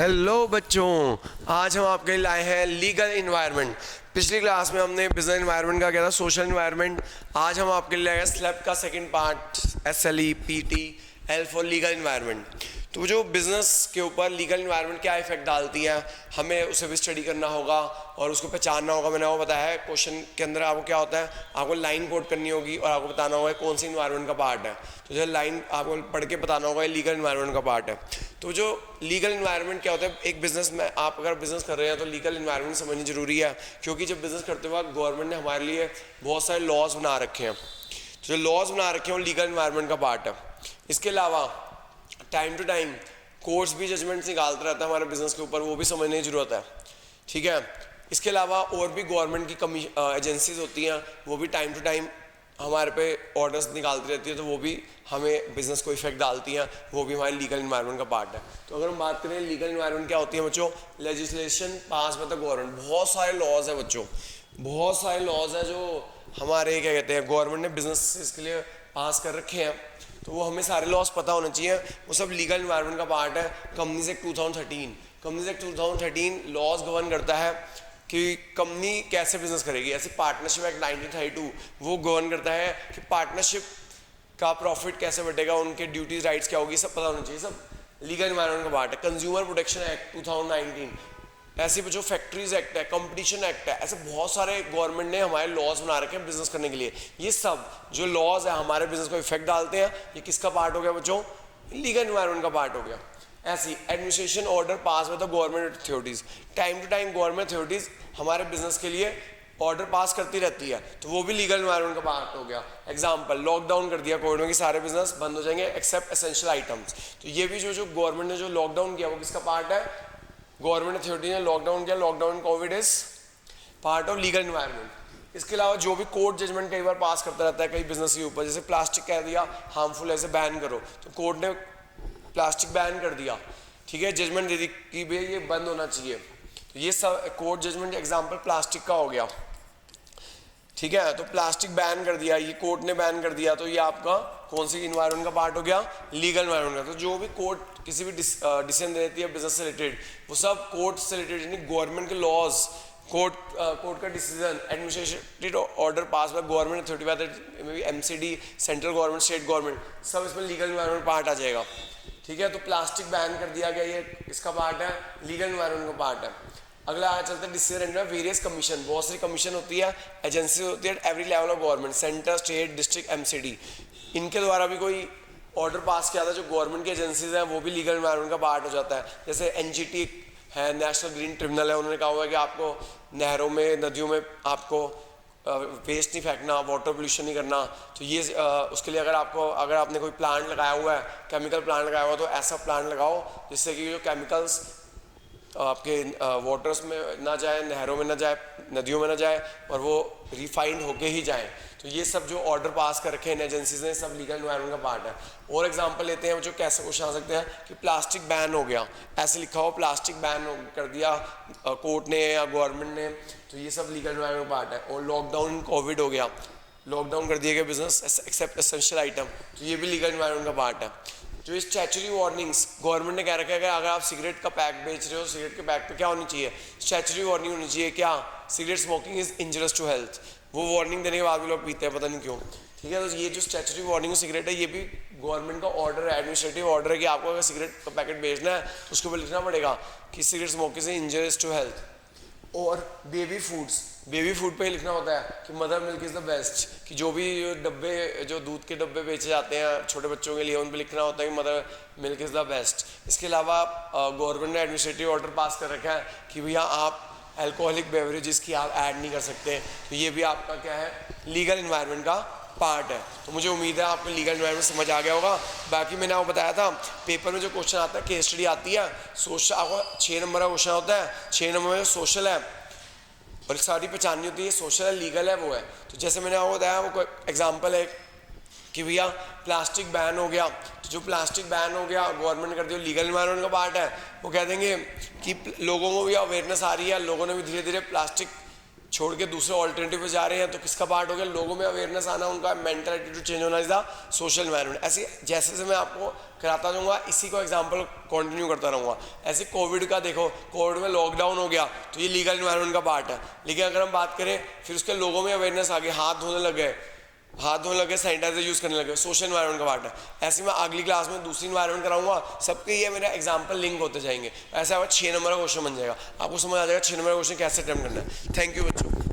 Hello बच्चों, आज हम आपके लिए लाए हैं लीगल इन्वायरमेंट। पिछली क्लास में हमने बिजनेस इन्वायरमेंट का किया था सोशल इन्वायरमेंट। आज हम आपके लिए लाए हैं स्लैब का second part, SLE PT L for legal environment. तो जो बिज़नेस के ऊपर लीगल इन्वायरमेंट क्या इफेक्ट डालती है, हमें उसे भी स्टडी करना होगा और उसको पहचानना होगा। मैंने वो बताया है क्वेश्चन के अंदर आपको क्या होता है, आपको लाइन कोड करनी होगी और आपको बताना होगा कौन सी इन्वायरमेंट का पार्ट है। तो जो लाइन आपको पढ़ के बताना होगा ये लीगल इन्वायरमेंट का पार्ट है। तो जो लीगल इन्वायरमेंट क्या होता है, एक बिजनेस में आप अगर बिजनेस कर रहे हैं तो लीगल इन्वायरमेंट समझनी जरूरी है, क्योंकि जब बिजनेस करते वक्त गवर्नमेंट ने हमारे लिए बहुत सारे लॉज बना रखे हैं। तो जो लॉज बना रखे हैं वो लीगल इन्वायरमेंट का पार्ट है। इसके अलावा टाइम टू टाइम कोर्ट्स भी जजमेंट्स निकालता रहता है हमारे बिजनेस के ऊपर, वो भी समझने की जरूरत है। ठीक है, इसके अलावा और भी गवर्नमेंट की एजेंसीज होती हैं, वो भी टाइम टू टाइम हमारे पे ऑर्डर्स निकालती रहती है, तो वो भी हमें बिजनेस को इफेक्ट डालती हैं, वो भी हमारे लीगल इन्वायरमेंट का पार्ट है। तो अगर हम बात करें लीगल इन्वायरमेंट क्या होती है बच्चों, लेजिस्लेशन पास में तो गवर्नमेंट, बहुत सारे लॉज है बच्चों, बहुत सारे लॉज है जो हमारे क्या कहते हैं गवर्नमेंट ने बिजनेस के लिए पास कर रखे हैं, तो वो हमें सारे लॉज पता होने चाहिए। वो सब लीगल इन्वायरमेंट का पार्ट है। Companies act 2013, companies act 2013 laws govern करता है कि कंपनी कैसे बिजनेस करेगी। ऐसे पार्टनरशिप एक्ट 1932 वो गवर्न करता है कि पार्टनरशिप का प्रॉफिट कैसे बढ़ेगा, उनके ड्यूटीज राइट्स क्या होगी, सब पता होना चाहिए। सब लीगल इन्वायरमेंट का पार्ट है। कंज्यूमर प्रोटेक्शन एक्ट 2019, ऐसे जो फैक्ट्रीज एक्ट है, कंपटीशन एक्ट है, ऐसे बहुत सारे गवर्नमेंट ने हमारे लॉज बना रखे हैं बिजनेस करने के लिए। ये सब जो लॉज है हमारे बिजनेस को इफेक्ट डालते हैं। ये किसका पार्ट हो गया बच्चों, लीगल इन्वायरमेंट का पार्ट हो गया। ऐसी एडमिनिस्ट्रेशन ऑर्डर पास में तो government authorities, time to time government authorities हमारे बिजनेस के लिए ऑर्डर पास करती रहती है, तो वो भी लीगल इन्वायरमेंट का पार्ट हो गया। एग्जाम्पल, लॉकडाउन कर दिया कोविड में कि सारे बिजनेस बंद हो जाएंगे एक्सेप्ट एसेंशियल आइटम्स, तो ये भी जो गवर्नमेंट ने जो लॉकडाउन किया वो किसका पार्ट है, गवर्नमेंट अथॉरिटी ने लॉकडाउन किया। Lockdown Covid is part of legal environment. इसके अलावा जो भी कोर्ट जजमेंट कई बार पास करता रहता है कई बिजनेस के ऊपर, जैसे प्लास्टिक कह दिया हार्मफुल ऐसे बैन करो, तो कोर्ट ने प्लास्टिक बैन कर दिया। ठीक है, जजमेंट दे दी कि भाई ये बंद होना चाहिए। तो ये सब कोर्ट जजमेंट एग्जाम्पल प्लास्टिक का हो गया। ठीक है, तो प्लास्टिक बैन कर दिया, ये कोर्ट ने बैन कर दिया, तो ये आपका कौन सी इन्वायरमेंट का पार्ट हो गया, लीगल इन्वायरमेंट का। तो जो भी कोर्ट किसी भी डिसीजन देती है बिजनेस से रिलेटेड, वो सब कोर्ट से रिलेटेड, यानी गवर्नमेंट के लॉज, कोर्ट का decision, administrative order pass by government authority, में भी MCD, central government, state government, सब इसमें लीगल इन्वायरमेंट पार्ट आ जाएगा। ठीक है, तो प्लास्टिक बैन कर दिया गया, ये इसका पार्ट है, लीगल इन्वायरमेंट का पार्ट है। अगला आ चलता है डिसीजन एंड वेरियस कमीशन, बहुत सारी कमीशन होती है, एजेंसी होती है every level of government, centre, state, district, MCD, इनके द्वारा भी कोई ऑर्डर पास किया था जो गवर्नमेंट की एजेंसीज हैं, वो भी लीगल इन्वायरमेंट का पार्ट हो जाता है। जैसे NGT है, नेशनल ग्रीन ट्रिब्यूनल है, उन्होंने कहा हुआ है कि आपको नहरों में, नदियों में आपको वेस्ट नहीं फेंकना, वाटर पोल्यूशन नहीं करना। तो ये उसके लिए अगर आपने कोई प्लांट लगाया हुआ है, केमिकल प्लांट लगाया हुआ है, तो ऐसा प्लांट लगाओ जिससे कि जो केमिकल्स आपके वाटर्स में ना जाए, नहरों में ना जाए, नदियों में ना जाए, और वो रिफाइंड होके ही जाए। तो ये सब जो ऑर्डर पास कर रखे हैं एजेंसीज ने, सब लीगल इन्वायरमेंट का पार्ट है। और एग्जांपल लेते हैं जो कैसे क्वेश्चन आ सकते हैं कि प्लास्टिक बैन हो गया, ऐसे लिखा हो प्लास्टिक बैन कर दिया कोर्ट ने या गवर्नमेंट ने, तो ये सब लीगल इन्वायरमेंट का पार्ट है। और लॉकडाउन कोविड हो गया, लॉकडाउन कर दिया गया बिजनेस एक्सेप्ट एसेंशियल आइटम, तो ये भी लीगल इन्वायरमेंट का पार्ट है। जो स्टैचुटरी वार्निंग्स गवर्नमेंट ने कह रखा है कि अगर आप सिगरेट का पैक बेच रहे हो, सिगरेट के पैक पे क्या होनी चाहिए, स्टैचुटरी वार्निंग होनी चाहिए, क्या cigarette smoking is injurious to health. वो वार्निंग देने के बाद भी लोग पीते हैं, पता नहीं क्यों। ठीक है, तो ये जो स्टैचुटरी वार्निंग सिगरेट है, ये भी गवर्नमेंट का ऑर्डर है, एडमिनिस्ट्रेटिव ऑर्डर है कि आपको अगर सिगरेट का पैकेट बेचना है तो उसके ऊपर लिखना पड़ेगा कि cigarette smoking is injurious to health. और बेबी फूड पे लिखना होता है कि mother milk is the best, कि जो भी डब्बे, जो दूध के डब्बे बेचे जाते हैं छोटे बच्चों के लिए, उन पे लिखना होता है कि mother milk is the best. इसके अलावा गवर्नमेंट ने एडमिनिस्ट्रेटिव ऑर्डर पास कर रखा है कि भैया आप अल्कोहलिक बेवरेजेस की आप ऐड नहीं कर सकते, तो ये भी आपका क्या है, लीगल इन्वायरमेंट का पार्ट है। तो मुझे उम्मीद है आपको लीगल इन्वायरमेंट समझ आ गया होगा। बाकी मैंने आपको बताया था पेपर में जो क्वेश्चन आता है, केस स्टडी आती है, सोशल आपको 6 नंबर का क्वेश्चन होता है, 6 नंबर में सोशल है और सारी पहचाननी होती है, सोशल है, लीगल है, वो है। तो जैसे मैंने आपको बताया, वो एग्जाम्पल है कि भैया प्लास्टिक बैन हो गया, तो जो प्लास्टिक बैन हो गया गवर्नमेंट कर दिया, लीगल इन्वायरमेंट का पार्ट है। वो कह देंगे कि लोगों को भी अवेयरनेस आ रही है, लोगों ने भी धीरे धीरे प्लास्टिक छोड़ के दूसरे ऑल्टरनेटिव पे जा रहे हैं, तो किसका पार्ट हो गया? लोगों में अवेयरनेस आना, उनका मेंटल एटीट्यूड चेंज होना इज द सोशल एनवायरनमेंट। ऐसे जैसे जैसे मैं आपको कराता जाऊँगा, इसी को एग्जांपल कंटिन्यू करता रहूँगा। ऐसे कोविड का देखो, कोविड में लॉकडाउन हो गया तो ये लीगल एनवायरनमेंट का पार्ट है। लेकिन अगर हम बात करें फिर उसके लोगों में अवेयरनेस आ गई, हाथ धोने लगे, सैनिटाइजर यूज़ करने लगे, सोशल एनवायरनमेंट का पार्ट है। ऐसे मैं अगली क्लास में दूसरी एनवायरनमेंट कराऊंगा, सबके ये मेरा एग्जांपल लिंक होते जाएंगे। ऐसा 6 नंबर का क्वेश्चन बन जाएगा, आपको समझ आ जाएगा 6 नंबर का क्वेश्चन कैसे अटेम्प्ट करना है। थैंक यू बच्चों।